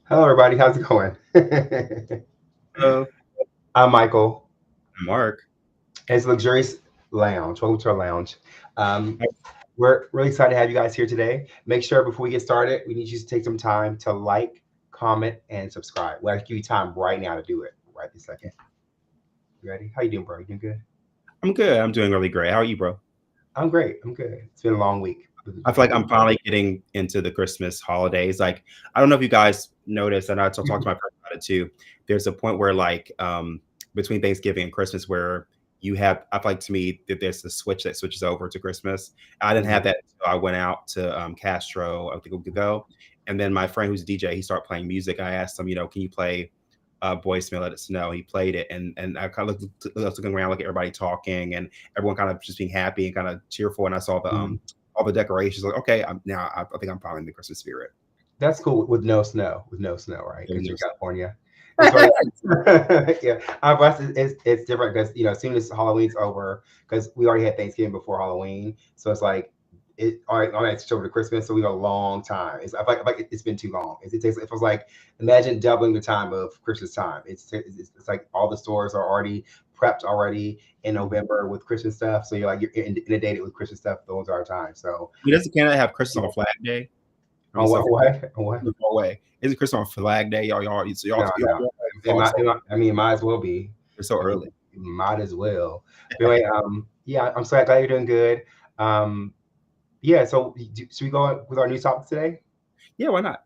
Hello, everybody. How's it going? Hello, I'm Michael. I'm Mark. It's Luxurious Lounge. Welcome to our lounge. Um, we're really excited to have you guys here today. Make sure before we get started, we need you to take some time to like, comment, and subscribe. We'll give you time right now to do it. Right this second. You ready? How you doing, bro? You doing good? I'm good. I'm doing really great. How are you, bro? I'm great. I'm good. It's been a long week. I feel like I'm finally getting into the Christmas holidays. Like, I don't know if you guys noticed, and I talked to my friend about it too. There's a point where, like, between Thanksgiving and Christmas, where you have, I feel like to me, that there's the switch that switches over to Christmas. I didn't have Mhm. that until I went out to Castro, I think a week ago. And then my friend who's a DJ, he started playing music. I asked him, can you play voicemail Let It Snow? He played it. And I kind of looking around, like everybody talking and everyone kind of just being happy and kind of cheerful. And I saw the, Mhm. all the decorations. Like, okay, I think I'm following the Christmas spirit. That's cool with no snow. With no snow, right? There Because was you're no in snow. California. It's funny. Yeah, for us, it's different because as soon as Halloween's over, because we already had Thanksgiving before Halloween, so it's like all right, it's over to Christmas, so we have a long time. I feel like it's been too long. It feels like imagine doubling the time of Christmas time. It's like all the stores are already prepped already in Mhm. November with Christmas stuff, so you're inundated with Christmas stuff the whole entire time. So Doesn't Canada have Christmas on Flag Day? on So what way? On what? far away. Isn't Christmas on Flag Day? No, no. I mean, it might as well be. It's so I mean, early. might as well. But anyway, yeah, I'm so glad you're doing good. Um, yeah, so should we go with our new topic today? Yeah, why not?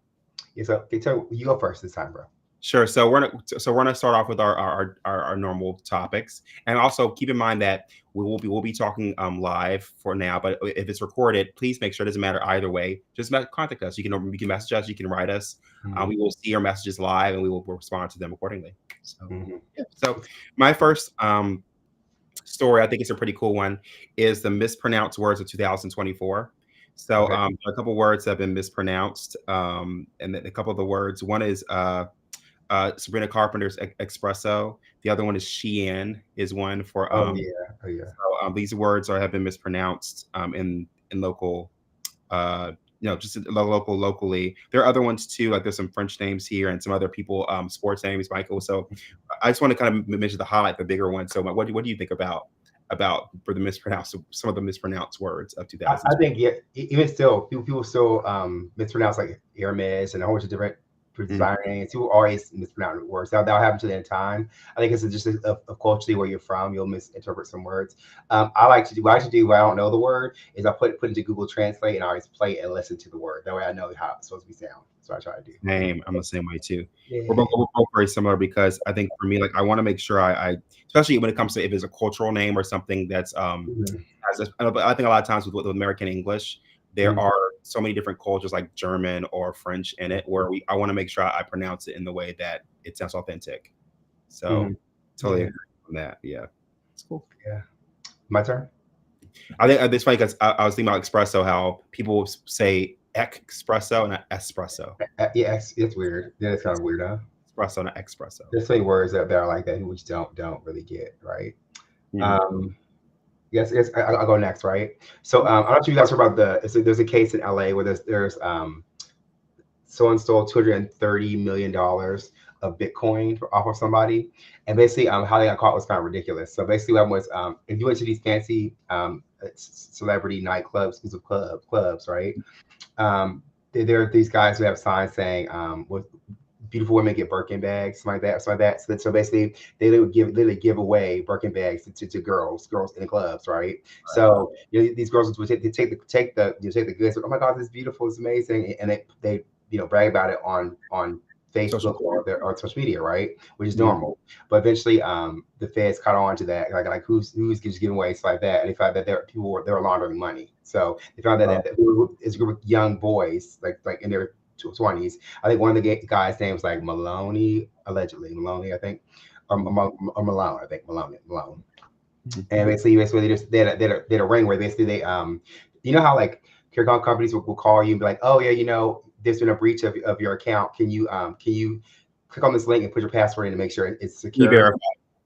Yeah, so okay, tell you go first this time, bro. Sure. So we're gonna start off with our normal topics, and also keep in mind that we'll be talking live for now. But if it's recorded, please make sure it doesn't matter either way. Just contact us. You can message us. You can write us. Hmm. We will see your messages live, and we will respond to them accordingly. So Hmm. yeah. So my first story, I think it's a pretty cool one, is the mispronounced words of 2024. So Okay. a couple words have been mispronounced, and then a couple of the words. One is Sabrina Carpenter's espresso. The other one is Shein is one for Oh yeah. Oh yeah. these words have been mispronounced in local uh just locally. There are other ones too, like there's some French names here and some other people sports names, Michael. So I just want to kind of mention the highlight, the bigger one. So what do you think about for the mispronounced some of the mispronounced words of I 2020? think yeah, even still, people still mispronounce like Hermes and a whole bunch of different Mhm. designer names. People always mispronounce words. That'll happen to the end of time. I think it's just a culturally where you're from, you'll misinterpret some words. I like to do what I like to do when I don't know the word is I put into Google Translate and I always play it and listen to the word. That way I know how it's supposed to be sound. That's what I try to do. Same. I'm the same way too. Yeah. We're both very similar because I think for me, like I want to make sure I especially when it comes to if it's a cultural name or something that's Mhm. I think a lot of times with American English, there Mhm. are so many different cultures like German or French in it where I want to make sure I pronounce it in the way that it sounds authentic. So Mhm. totally Yeah. agree on that. Yeah, it's cool. Yeah. My turn. I think it's funny because I was thinking about espresso, how people say espresso and not espresso. Yeah, it's weird. Yeah, it's kind of weird, huh? Espresso, not espresso. There's so many words that are like that we just don't really get, right? Mhm. Um, yes, I'll go next, right? So I'm not sure you guys heard about there's a case in LA where there's someone stole $230 million of Bitcoin off of somebody, and basically how they got caught was kind of ridiculous. So basically, what happened was if you went to these fancy celebrity nightclubs, exclusive clubs, right? Um, there are these guys who have signs saying with beautiful women get Birkin bags, something like that. So basically, they give away Birkin bags to girls in the clubs, right? So these girls would take the goods. Oh my God, this is beautiful, it's amazing, and they brag about it on Social Facebook media. or social media, right? Which is Mhm. normal. But eventually, the feds caught on to that, like who's just giving away stuff like that, and they found that they were laundering money. So they found Uh, that it's a group of young boys, like in their 20s. I think one of the guy's name was like Maloney, allegedly Maloney, I think, mhm, or Malone, I think Malone. mhm. And basically they had a ring where basically how like care companies will call you and be like, oh yeah, there's been a breach of your account. Can you click on this link and put your password in to make sure it's secure? E-Verify.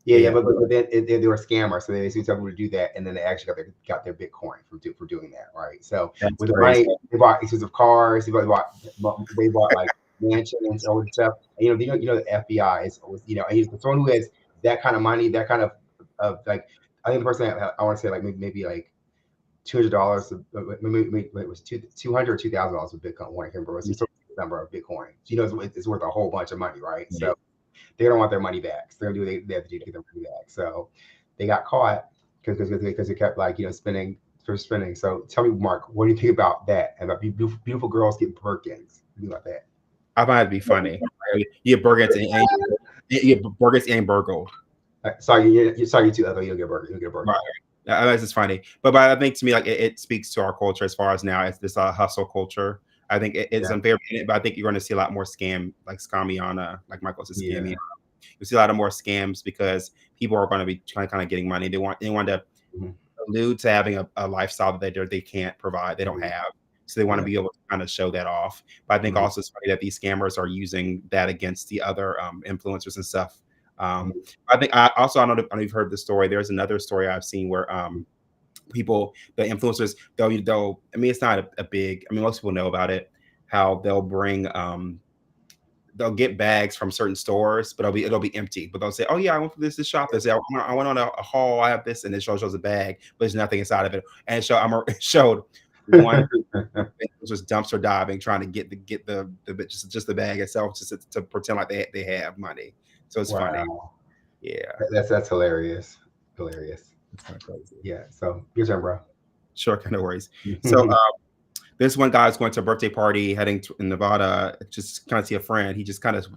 Yeah, yeah, Yeah, but then they were scammers, so they basically told people to do that, and then they actually got their Bitcoin for doing that, right? So that's with the crazy. money, they bought expensive cars, they bought like mansions or stuff. And, the FBI is always, and he's someone who has that kind of money, that kind of like, I think the person I want to say like maybe like $200, maybe it was 200 or $2,000 of Bitcoin. I can't remember. It's a number of Bitcoin. So, it's worth a whole bunch of money, right? So they don't want their money back. So they're gonna do what they have to do to get their money back. So they got caught because they kept like spending for spending. So tell me, Mark, what do you think about that? And about beautiful girls get Birkins? Think about that. I find it to be funny. You get Birkins and you get Birkins and burgled. Sorry, you too. Though you don't get Birkins. You don't get Birkins. Right. That's just funny, but I think to me like it speaks to our culture as far as now it's this hustle culture. I think it's unfair, but I think you're going to see a lot more scam like Scamiana, like Michael said, scamming. You see a lot of more scams because people are going to be kind of getting money. They want to allude to having a lifestyle that they can't provide, they don't have, so they want to be able to kind of show that off. But I think also it's funny that these scammers are using that against the other influencers and stuff. I think I don't know if you've heard the story. There's another story I've seen where the influencers, they'll I mean, it's not a big, I mean, most people know about it, how they'll bring they'll get bags from certain stores, but it'll be empty. But they'll say, "Oh yeah, I went for this shop." They say, "I went on a haul. I have this," and it shows a bag, but there's nothing inside of it. And it showed one just dumpster diving, trying to get the just the bag itself, just to pretend like they have money. So it's funny. Yeah, that's hilarious. Hilarious. It's kind of crazy. Yeah. So your turn, bro. Sure, kind of worries. So this one guy's going to a birthday party heading in Nevada, just kind of see a friend. He just kind of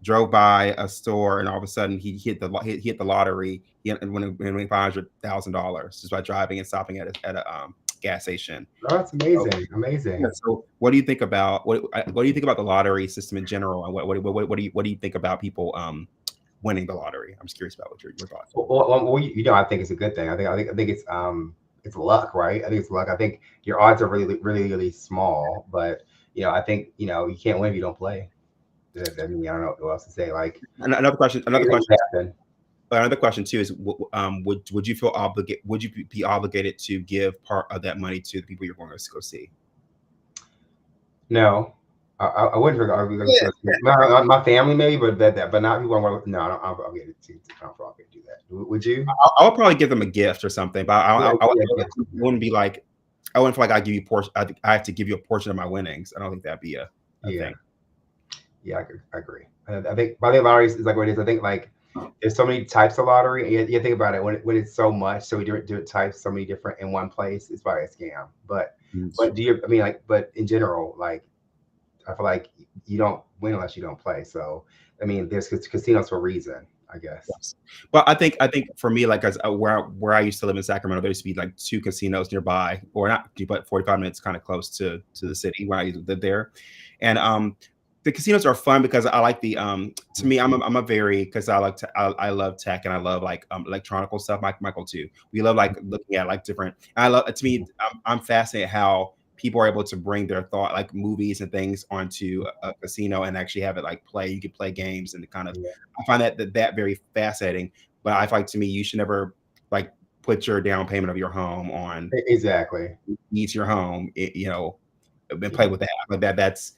drove by a store, and all of a sudden he hit the lottery. He won $500,000 just by driving and stopping at a gas station. Oh, that's amazing! So, amazing. So, what do you think about what do you think about the lottery system in general, and what do you think about people winning the lottery? I'm just curious about what your thoughts. Well, I think it's a good thing. I think it's luck, right? I think it's luck. I think your odds are really, really, really small, but I think you can't win if you don't play. I mean, I don't know what else to say. Like another question too is, would you feel obligated? Would you be obligated to give part of that money to the people you're going to go see? No, I wouldn't forget. My family maybe, but not people. No, I don't obligated to. I don't feel obligated to do that. Would you? I would probably give them a gift or something, but I wouldn't be like, I wouldn't feel like I have to give you a portion of my winnings. I don't think that'd be a thing. Yeah, I agree. I think by the lotteries is like what it is. I think like there's so many types of lottery. And you think about it when it's so much, so we do types, so many different in one place. It's probably a scam. But but in general, like I feel like you don't win unless you don't play. So I mean, there's casinos for a reason, I guess. Yes. But I think for me, like where I used to live in Sacramento, there used to be like 2 casinos nearby, or not, but 45 minutes kind of close to the city when I lived there, and the casinos are fun because I like the to me I'm a very, because I love tech and I love like electronical stuff. Michael too. We love like looking at like different. To me I'm fascinated how people are able to bring their thought, like movies and things, onto a casino and actually have it like play. You can play games and kind of. I find that very fascinating. But I feel like, to me, you should never like put your down payment of your home on needs your home. And play with that. Like that's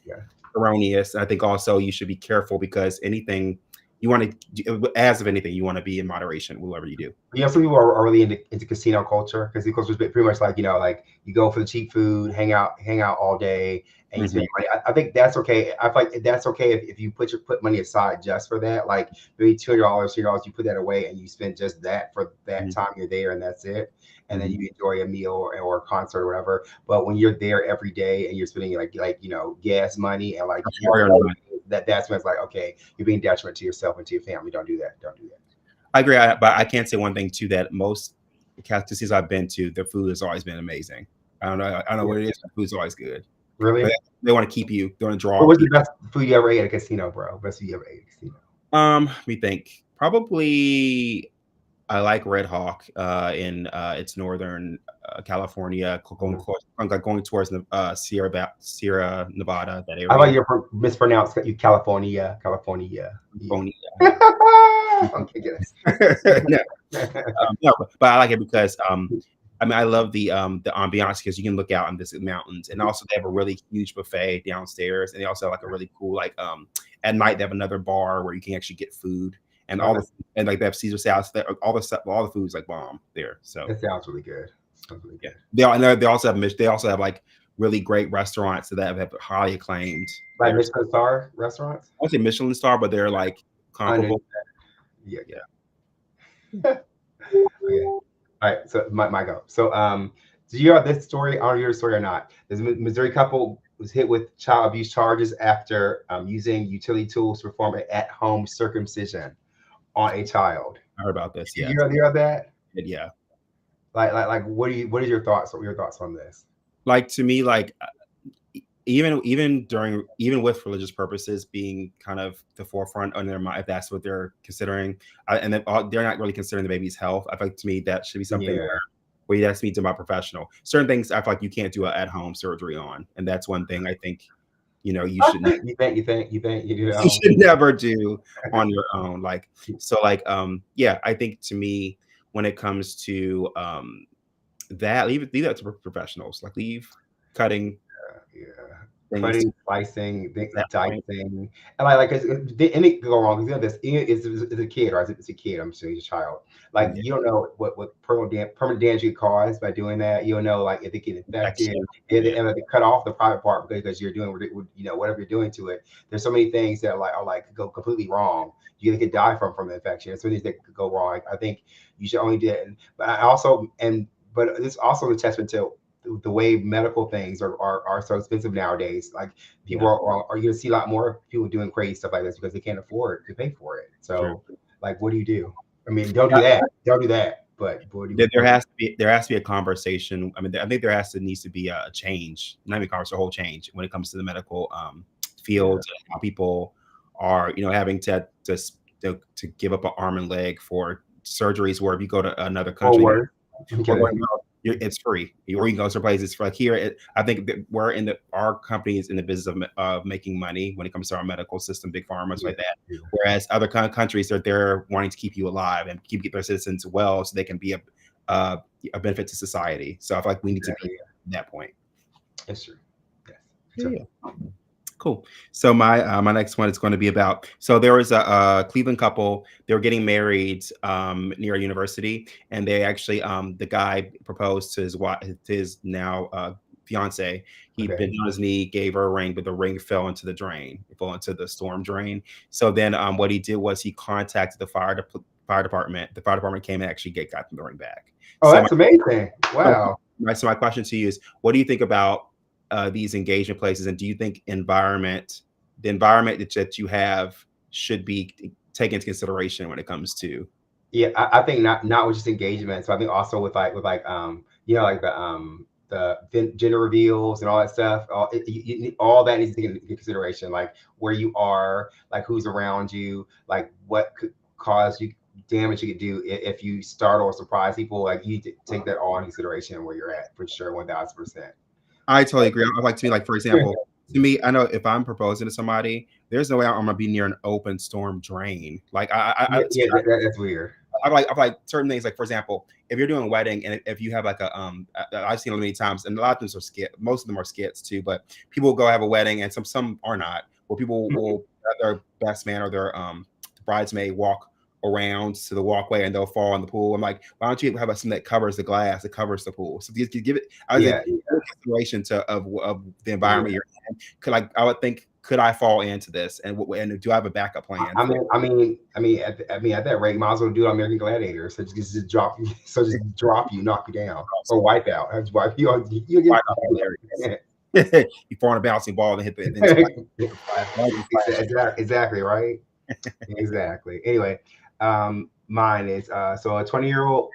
erroneous. I think also you should be careful, because anything you want to, as of anything, you want to be in moderation, whatever you do. Some people are really into casino culture, because the culture is pretty much like, like you go for the cheap food, hang out all day, and you spend your money. I think that's okay. I feel like that's okay if you put money aside just for that, like maybe $200, you put that away and you spend just that for that time you're there, and that's it. And then you enjoy a meal or a concert or whatever. But when you're there every day and you're spending like gas money and like that's when it's like, okay, you're being detriment to yourself and to your family. Don't do that. I agree, but I can't say one thing too, that most casinos I've been to, the food has always been amazing. I don't know what it is, but food's always good. Really? But they want to keep you. They want to draw. What was the best food you ever ate at a casino, bro? Best food you ever ate at a casino? Let me think. Probably, I like Red Hawk in it's Northern California, going towards Sierra Nevada, that area. How about your mispronounced California? No, but I like it because I mean, I love the ambiance because you can look out on this mountains, and also they have a really huge buffet downstairs, and they also have like a really cool like at night they have another bar where you can actually get food and Oh, all the and like they have Caesar salads. All the stuff, all the food's like bomb there. So that sounds really good. Sounds really yeah, good. they also have they also have like really great restaurants that have highly acclaimed. Like There, Michelin star restaurants. I would say Michelin star, but they're like Under, comparable. yeah, Yeah. yeah. Okay. All right. So my go. So do you have this story on your story or not? This Missouri couple was hit with child abuse charges after using utility tools to perform an at-home circumcision on a child. I heard about this. Did Yeah, you hear that? yeah. Like what is your thoughts? What are your thoughts on this? Like to me, like even with religious purposes being kind of the forefront on their mind, if that's what they're considering, and then they're not really considering the baby's health. I feel like to me that should be something Yeah. where you have to speak to my professional. Certain things I feel like you can't do an at-home surgery on, and that's one thing I think you should You you know. should never do on your own. Like so, like yeah, I think to me when it comes to that, leave that to professionals. Like leave cutting Yeah. things to Cutting, slicing, that point. dicing, and like anything could go wrong. Because this is a kid, right? It's a kid. I'm sure he's a child. Like Yeah, you don't know what permanent damage you cause by doing that. You don't know like if it get infected, infection. if Yeah, they cut off the private part because you're doing whatever you're doing to it. There's so many things that are like go completely wrong. You could die from the infection. There's so many things that could go wrong. I think you should only do it. But I also but it's also a testament to the way medical things are so expensive nowadays. Like people yeah, are going to see a lot more people doing crazy stuff like this because they can't afford to pay for it. true. So like, what do you do? I mean, don't do that. Don't do that. But what do There you, there has to be a conversation. I mean, I think needs to be a change, not even a conversation, a whole change when it comes to the medical yeah. field, how people are, having to give up an arm and leg for surgeries where if you go to another Or country worse. or Okay. going it's free, or you can go to places for like here. I think that we're our company is in the business of making money when it comes to our medical system, big pharmas Yeah. like that. Yeah. Whereas other countries, they're wanting to keep you alive and keep their citizens well, so they can be a benefit to society. So I feel like we need to be Exactly. at that point. It's true. Yes. Yeah. Cool. So my next one is going to be about. So there was a Cleveland couple. They were getting married near a university, and they actually the guy proposed to his wife, his now fiance. He'd Okay. been on his knee, gave her a ring, but the ring fell into the drain. It fell into the storm drain. So then what he did was he contacted the fire department. The fire department came and actually got the ring back. Oh, So that's amazing. Wow. my question to you is, what do you think about these engagement places, and do you think the environment that you have should be taken into consideration when it comes to? Yeah, I think not with just engagement. So I think also with like like the gender reveals and all that stuff. All that needs to take into consideration, like where you are, like who's around you, like what could cause you damage you could do if you startle or surprise people. Like you take that all into consideration where you're at for sure, 1000%. I totally agree. I like to me, like for example, to me, I know if I'm proposing to somebody, there's no way I'm gonna be near an open storm drain. Like Yeah, that's weird. I like certain things. Like for example, if you're doing a wedding and if you have like I've seen it many times, and a lot of them are skits. Most of them are skits too. But people will go have a wedding, and some are not. Where people will have their best man or their bridesmaid walk around to the walkway and they'll fall in the pool. I'm like, why don't you have something that covers the glass, that covers the pool? So you give it. I was Yeah, consideration of the yeah. environment you're in. I would think, could I fall into this, and do I have a backup plan I for mean, it? at that rate, might as well do it on American Gladiator. So just drop you, so just drop you, knock you down, or wipe out. Just wipe you. You Why get. not hilarious? You fall on a bouncing ball and hit the and then Exactly right. Exactly. Anyway, mine is so a 20-year-old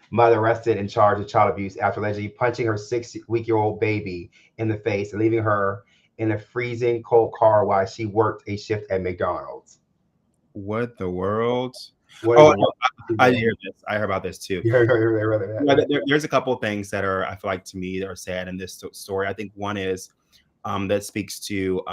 mother arrested and charged with child abuse after allegedly punching her 6-week-old baby in the face and leaving her in a freezing cold car while she worked a shift at McDonald's. What the world? What Oh, is I hear this. I heard about this too. you heard Yeah, that? there's a couple of things that are, I feel like to me, that are sad in this story. I think one is that speaks to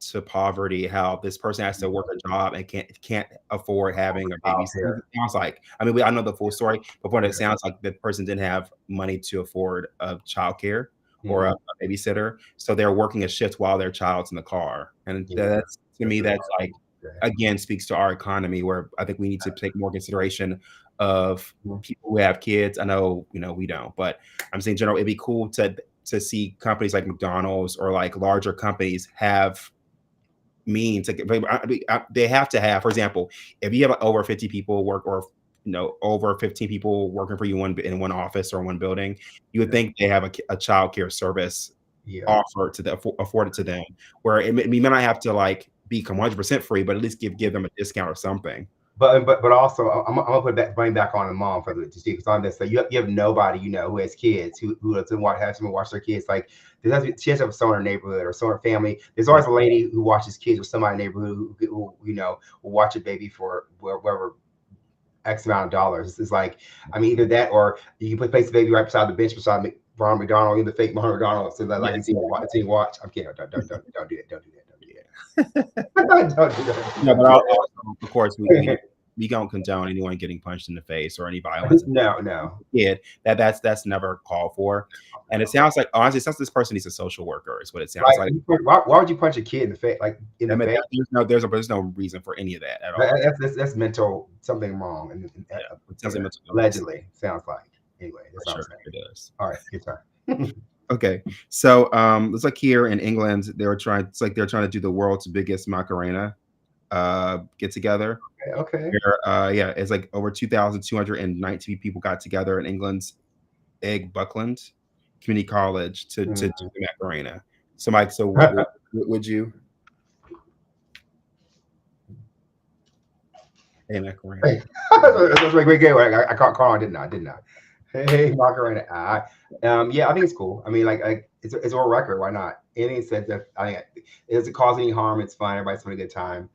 to poverty, how this person has to work a job and can't afford having a baby. Childcare. It sounds like, I mean, I know the full story, but what it Yeah. sounds like, the person didn't have money to afford a childcare or Mhm. a babysitter, so they're working a shift while their child's in the car, and Yeah. that's to me, That's that's like okay. again speaks to our economy, where I think we need to take more consideration of Mhm. people who have kids. I know, we don't, but I'm saying in general, it'd be cool to see companies like McDonald's or like larger companies have means. Like, they have to have, for example, if you have like over 50 people work, or over 15 people working for you in one office or one building, you would Yeah. think they have a child care service Yeah. offered to them, afforded to them, where we may not have to like be 100% free, but at least give them a discount or something. But also, I'm gonna put that blame back on the mom for the to see, because on this, so you have nobody who has kids who doesn't have someone watch their kids. Like she has to have someone in her neighborhood or someone in her family. There's always a lady who watches kids with somebody in the neighborhood who will watch a baby for wherever X amount of dollars. It's like, I mean, either that or you can place the baby right beside the bench beside Ronald McDonald, the fake Ronald McDonald, so that like you see watch. I'm kidding. Don't do that. Don't do that. Don't do that. Don't do that. No, but also, of course, we don't condone anyone getting punched in the face or any violence. No. Kid, that's never called for. And it sounds like, honestly, it sounds like this person needs a social worker, is what it sounds like. Why would you punch a kid in the face? Like in I the mean, face? there's no reason for any of that at all. That's mental, something wrong. And Yeah, it sounds like mental illness. allegedly sounds like. Anyway, that's For what I'm sure, saying. it is. All right, good time. Okay, so it's like here in England, they're trying to do the world's biggest Macarena get together. Okay. Where, yeah, it's like over 2,219 people got together in England's Egg Buckland Community College to do the Macarena. So, Mike, would you? Hey, Macarena. That's a great game. I caught on, didn't I? Hey, Macarena. Yeah, I think it's cool. I mean, like it's a world record. Why not? Anything said that, I think it doesn't cause any harm. It's fun. Everybody's having a good time.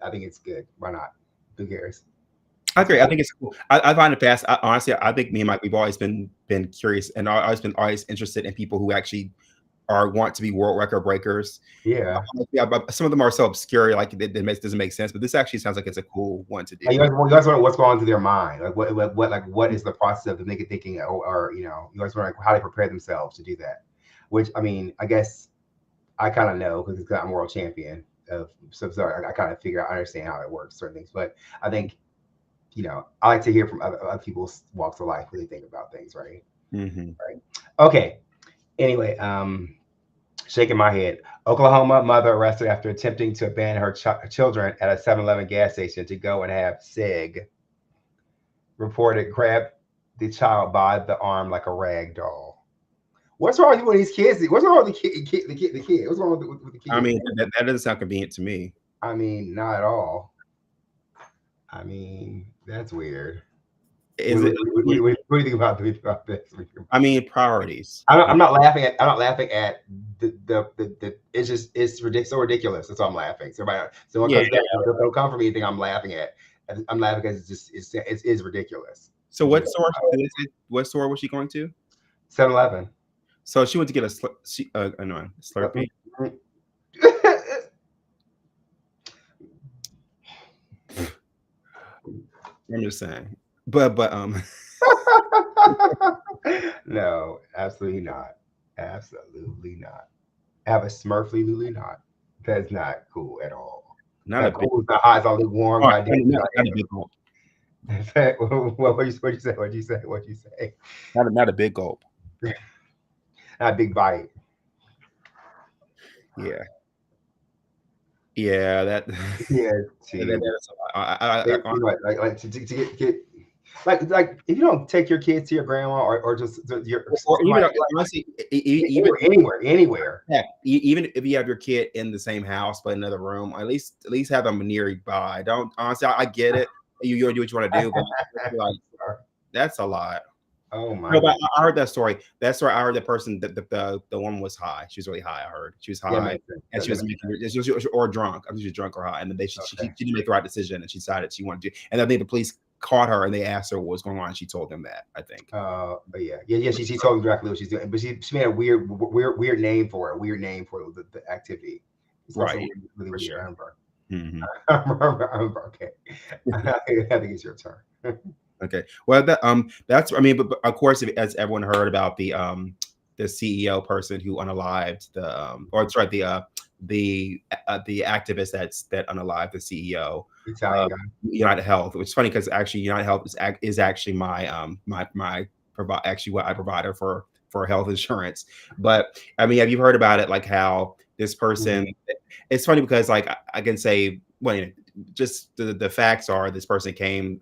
I think it's good. Why not? Who cares? I agree. I think it's cool. I find it fast. Honestly, I think me and Mike, we've always been curious, and always been interested in people who actually want to be world record breakers. Yeah. Yeah, but some of them are so obscure, like it doesn't make sense. But this actually sounds like it's a cool one to do. You guys wonder what's going on through their mind, like what is the process of them thinking, or you guys wonder like how they prepare themselves to do that. Which, I mean, I guess I kind of know because I'm world champion of. So I kind of figure out, I understand how it works, certain things. But I think I like to hear from other people's walks of life, what they think about things, right? Mm-hmm. Right. Okay. Anyway, shaking my head. Oklahoma mother arrested after attempting to abandon her children at a 7-Eleven gas station to go and have SIG. Reported grabbed the child by the arm like a rag doll. What's wrong with these kids? What's wrong with the kid? What's wrong with the kid? I mean, that doesn't sound convenient to me. I mean, not at all. I mean, that's weird. What do you think about this? I mean, priorities. I'm not laughing at. I'm not laughing at the. It's so ridiculous. That's why I'm laughing. So someone comes back, don't come for me anything I'm laughing at. I'm laughing because it is ridiculous. So what store? What store was she going to? 7-Eleven. So she went to get a Slurpee. I'm just saying, but no, absolutely not. Absolutely not. Have a Smurfly not. That's not cool at all. Not a cool. It's not hot. It's all lukewarm. not a big gulp. What'd you say? What'd you say? Not a big gulp. Not a big bite. Yeah. Yeah, that. Yeah, that's a lot. Like to get like if you don't take your kids to your grandma or just your or even honestly, even anywhere. Heck, even if you have your kid in the same house but another room, at least have them nearby. Don't honestly, I get it. You do what you want to do, but like that's a lot. Oh my! No, but I heard that story. That story, I heard that person, the woman was high. She was really high. I heard she was high, and she was or drunk. I think she was drunk or high, and then she didn't make the right decision, and she decided she wanted to. And I think the police caught her, and they asked her what was going on. And she told them that. I think. Yeah. She told them exactly what she's doing, but she made a weird name for it. A weird name for the activity. It's also Right. really For weird. sure. I remember. Mhm. I remember. Okay. I think it's your turn. Okay. Well, that's I mean, but of course, as everyone heard about the CEO person who unalived or sorry, the activist that unalived the CEO Italian of guy. United Health. Which is funny because actually United Health is actually actually what I provider for health insurance. But I mean, have you heard about it? Like how this person? Mhm. It's funny because like I can say, well, just the facts are this person came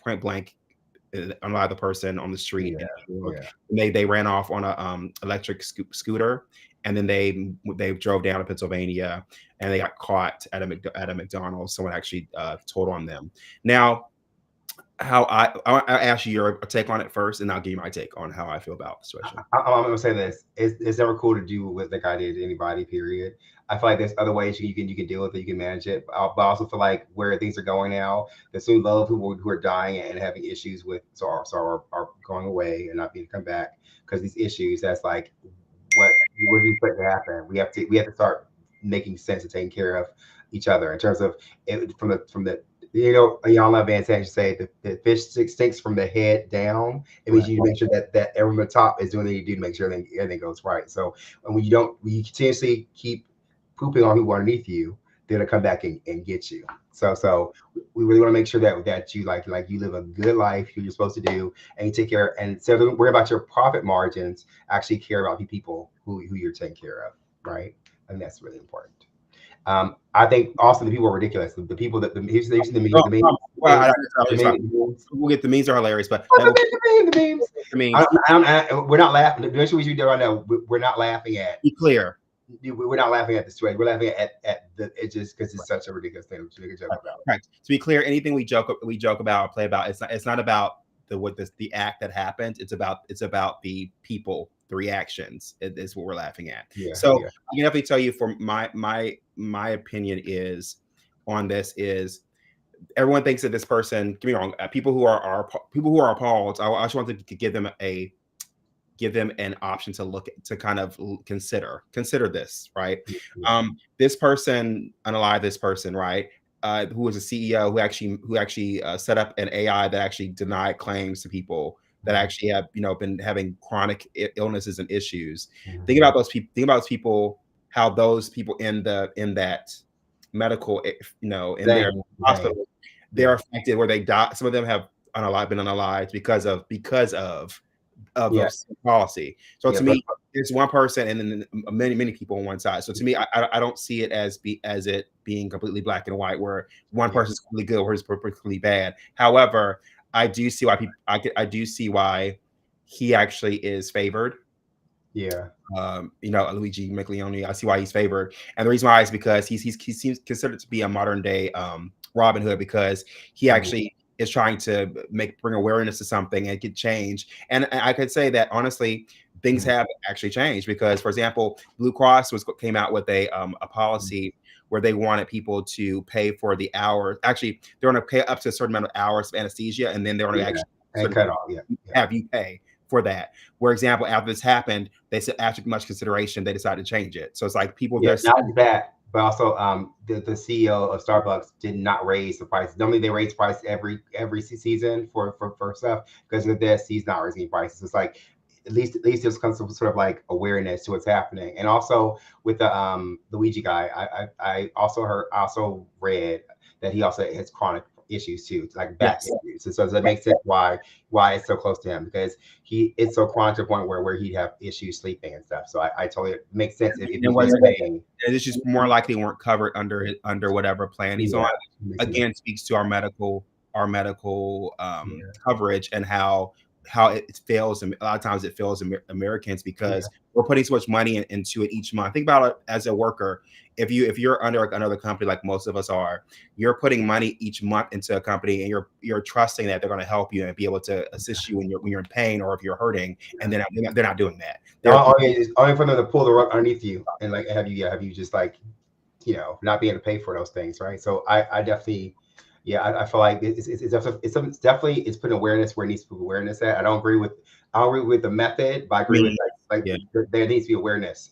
point blank unalive the person on the street Yeah. in New York. Yeah. And they ran off on a electric scooter, and then they drove down to Pennsylvania, and they got caught at a McDonald's. Someone actually told on them. Now, how I ask you your take on it first, and I'll give you my take on how I feel about the situation. I'm gonna say this: it's never cool to do what the guy did to anybody. Period. I feel like there's other ways you can deal with it, you can manage it. But I also feel like where things are going now, there's soon love people who are dying and having issues with are going away and not being come back because these issues. That's like what do we put to happen? We have to start making sense and taking care of each other in terms of it, from the Ayala Van Zandt say the fish stinks from the head down. It means Right. you make sure that everyone at the top is doing what you do to make sure everything goes right. So and when you continuously keep pooping on people underneath you, they're gonna come back and get you. So we really want to make sure that you like you live a good life, who you're supposed to do, and you take care. And so don't worry about your profit margins. Actually care about the people who you're taking care of, right? And that's really important. I think also the people are ridiculous. The people that here's the Oh, meme, well, I the just thought memes. we'll get the memes are hilarious, but Oh, that will the memes. the memes. We're not laughing. The issue we do right now, we're not laughing at. Be clear. We're not laughing at the situation. We're laughing at the it just because it's such a ridiculous thing to make a joke Right. about. Right. To be clear, anything we joke about or play about, it's not about the act that happens. It's about the people, the reactions is what we're laughing at. Yeah, So yeah, I can definitely tell you for my opinion is on this is everyone thinks that this person. Get me wrong. People who are appalled. I just want to give them an option to look to kind of consider this, right? yeah, This person unalive this person, right? Who was a CEO who actually set up an AI that actually denied claims to people that mhm, actually have been having chronic illnesses and issues. Think mhm. about those people. Think about those people. How those people in that medical, in their Dang. hospital, they're Yeah, affected where they die. Some of them have been unalived because of yeah, policy. So yeah. to me, it's one person and then many people on one side. So to me, I don't see it as it being completely black and white, where one Yeah, person's completely good or is perfectly bad. However, I do see why people I do see why he actually is favored. yeah, Luigi McLeone. I see why he's favored, and the reason why is because he seems considered to be a modern day Robin Hood because he mhm, actually is trying to bring awareness to something and get change. And I could say that honestly, things mhm, have actually changed because, for example, Blue Cross came out with a mhm. policy where they wanted people to pay for the hours. Actually, they're going to pay up to a certain amount of hours of anesthesia, and then they're going to Yeah, actually and cut off. Yeah, yeah. have you pay for that. For example, after this happened, they said after much consideration, they decided to change it. So it's like people Yeah, they're not only that, but also the CEO of Starbucks did not raise the price. Normally they raise price every season for stuff because of this. He's not raising prices. It's like at least there's some sort of like awareness to what's happening. And also with the Luigi guy, I also read that he also has chronic issues too, like back yes, issues. And so that makes sense why it's so close to him because it's so chronic to the point where he'd have issues sleeping and stuff. So I totally it makes sense if and he's was been paying. it's just more likely weren't covered under whatever plan he's on. Yeah, makes sense. Again, speaks to our medical Yeah, coverage and how it fails. And a lot of times it fails Americans yeah, because we're putting so much money into it each month. Think about it as a worker. If you're under another company like most of us are, you're putting money each month into a company and you're trusting that they're going to help you and be able to assist you when you're in pain or if you're hurting, and yeah. they're not doing that. They're Only for them to pull the rug underneath you and like have you just like not being able to pay for those things, right? So I definitely, yeah, I feel like it's definitely it's putting awareness where it needs to put awareness at. I don't agree with the method, but I agree with me. like Yeah. there needs to be awareness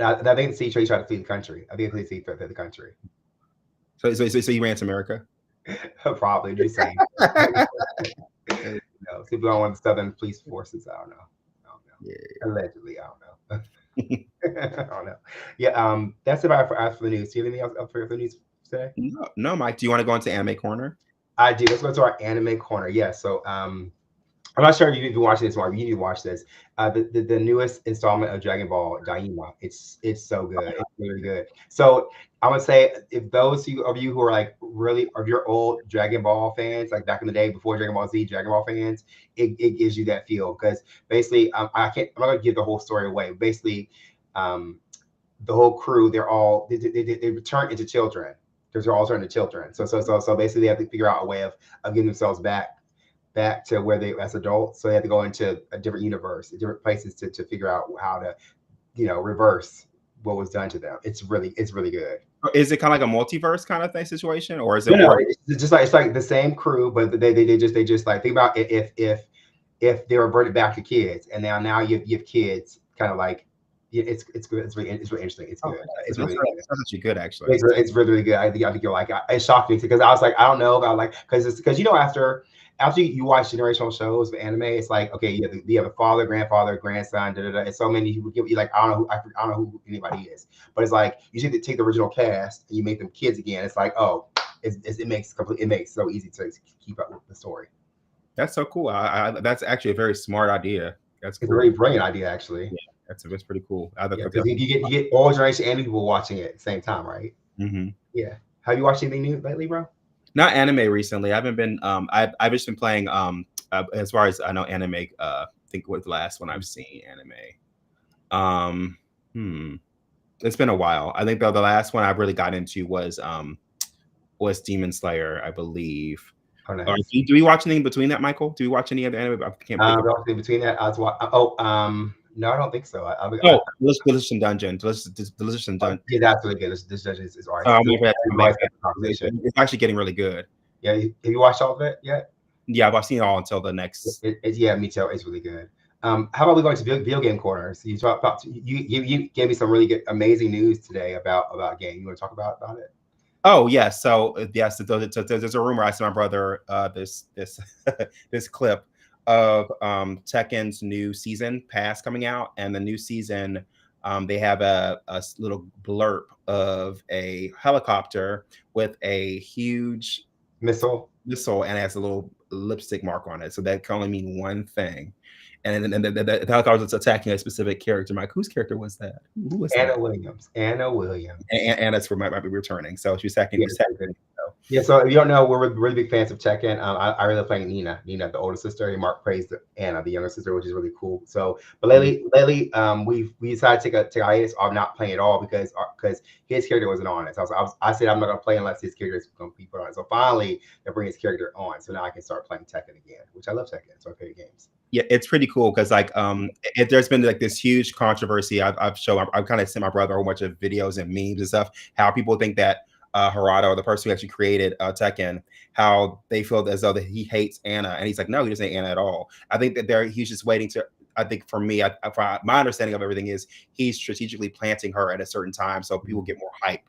I think C tried to flee the country. I think C fled the country. So you ran to America? Probably, just saying. No, people don't want the Southern police forces. I don't know. Yeah. Allegedly, I don't know. I don't know. Yeah, that's about for us for the news. Do you have anything else up for the news today? No, Mike. Do you want to go into Anime Corner? I do. Let's go to our anime corner. Yeah. So I'm not sure if you've been watching this, Mark. You need to watch this. The newest installment of Dragon Ball Daima. It's so good. It's really good. So I would say if of you who are like really of your old Dragon Ball fans, like back in the day before Dragon Ball Z, Dragon Ball fans, it gives you that feel because basically I'm not gonna give the whole story away. Basically, um, the whole crew they return into children because they're all turned into children. So basically they have to figure out a way of getting themselves back back to where they as adults. So they had to go into a different universe, different places to figure out how to, reverse what was done to them. It's really good. Is it kind of like a multiverse kind of thing situation, or is it No, no, more? it's just like it's like the same crew, but they just like think about it, if they reverted back to kids, and now you have kids kind of like it's good. It's really interesting. It's Oh, good. that's, It's that's, really good. that's actually good, actually. It's really, really good. I think you're like it shocked me because I was like I don't know about like because after you watch generational shows of anime, it's like okay you have a father, grandfather, grandson, da da da. And so many people give you like I don't know who anybody is, but it's like you take the original cast and you make them kids again. It's like oh it makes so easy to keep up with the story. That's so cool. That's actually a very smart idea. That's It's a cool. really brilliant idea actually. Yeah, that's pretty cool. Yeah, because you get all generation and people watching it at the same time, right? Mhm. Yeah. Have you watched anything new lately, bro? Not anime recently. I haven't been. I've just been playing. As far as I know, anime. I think what the last one I've seen anime. Hmm. It's been a while. I think the last one I really got into was Demon Slayer, I believe. Oh, nice. Do we watch anything between that, Michael? Do we watch any other anime? I can't think of. In between that, I was no, I don't think so. Oh, Delicious Dungeon. Delicious Dungeon. Yeah, that's really good. This judge is all right. I'm gonna have to make that. Conversation. It's actually getting really good. Yeah, have you watched all of it yet? Yeah, I've seen it all until the next. Yeah, me too. It's really good. How about we go into video game corners? You talk about you gave me some really good, amazing news today about game. You want to talk about it? Oh yeah, so yes, there's a rumor. I sent my brother this this clip of Tekken's new season pass coming out, and the new season they have a little blurb of a helicopter with a huge Missile. missile and it has a little lipstick mark on it. So that can only mean one thing. And then the helicopter is attacking a specific character. Mike, whose character was that? Who was Anna that? Williams. Anna Williams. And that's where might be returning. So she's attacking. Yeah, so if you don't know, we're really big fans of Tekken. I really like playing Nina, the older sister, and Mark praised Anna, the younger sister, which is really cool. So, but lately, we decided to take a hiatus of not playing at all because his character wasn't on it. So I said I'm not gonna play unless his character is gonna be put on it. So finally, they bring his character on, so now I can start playing Tekken again, which I love Tekken. It's my favorite games. Yeah, it's pretty cool because like there's been like this huge controversy. I've kind of sent my brother a whole bunch of videos and memes and stuff. How people think that Harada, or the person who actually created Tekken, how they feel as though that he hates Anna, and he's like, no, he doesn't hate Anna at all. I think that he's just waiting to. I think for me, my understanding of everything is he's strategically planting her at a certain time so people get more hype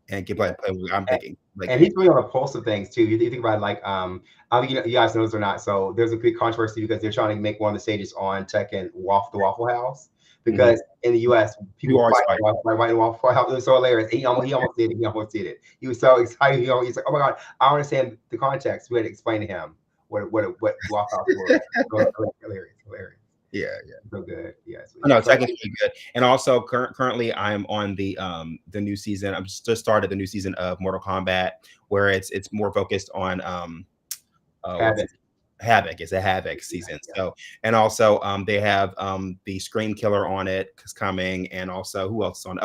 and get play. I'm thinking, like, and he's really on the pulse of things too. You think about it, like I don't think you guys know this or not. So there's a big controversy because they're trying to make one of the stages on Tekken the Waffle House. Because in the U.S., people fight in Waffle House. It was so hilarious. He almost did it. He almost did it. He was so excited. He's like, "Oh my god, I understand the context." We had to explain to him what Waffle House was. Hilarious. Yeah, so good. Yes. No, Tekken's pretty good. And also currently I'm on the new season. I'm just started the new season of Mortal Kombat where it's more focused on Havoc. It's a Havoc season. Yeah. So and also they have the Scream Killer on it coming, and also who else is on?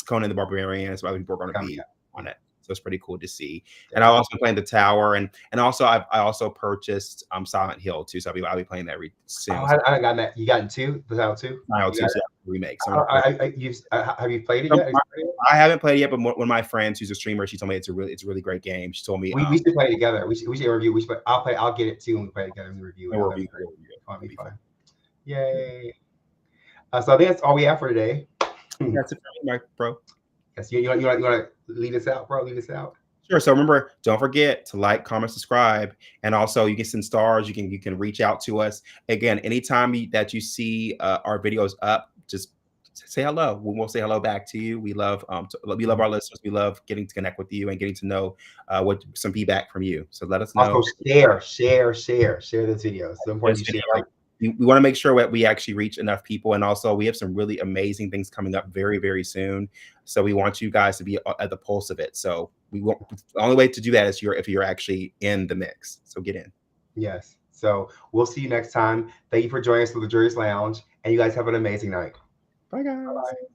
Conan the Barbarian. So other people are going to be on it. So it's pretty cool to see. And I've also been playing the Tower, and also I also purchased Silent Hill too. So I'll be playing that soon. Oh, I got that. You got two? The Tower 2? Silent Hill 2 remake. So have you played it yet? I haven't played it yet, but one of my friends who's a streamer, she told me it's a really great game. She told me we should play it together. We should review. I'll get it too when we play it together and review it. It'll be fun. Yay! So I think that's all we have for today. That's it for me, bro. Yes, you want to lead us out, bro? Lead us out. Sure. So remember, don't forget to like, comment, subscribe, and also you can send stars. You can reach out to us. Again, anytime that you see our videos up, just say hello. We'll say hello back to you. We love our listeners. We love getting to connect with you and getting to know what some feedback from you. So let us know. Also share this video. So important to share. We want to make sure that we actually reach enough people, and also we have some really amazing things coming up very, very soon. So we want you guys to be at the pulse of it. So the only way to do that is if you're actually in the mix. So get in. Yes. So we'll see you next time. Thank you for joining us for the Jury's Lounge, and you guys have an amazing night. Bye, guys. Bye.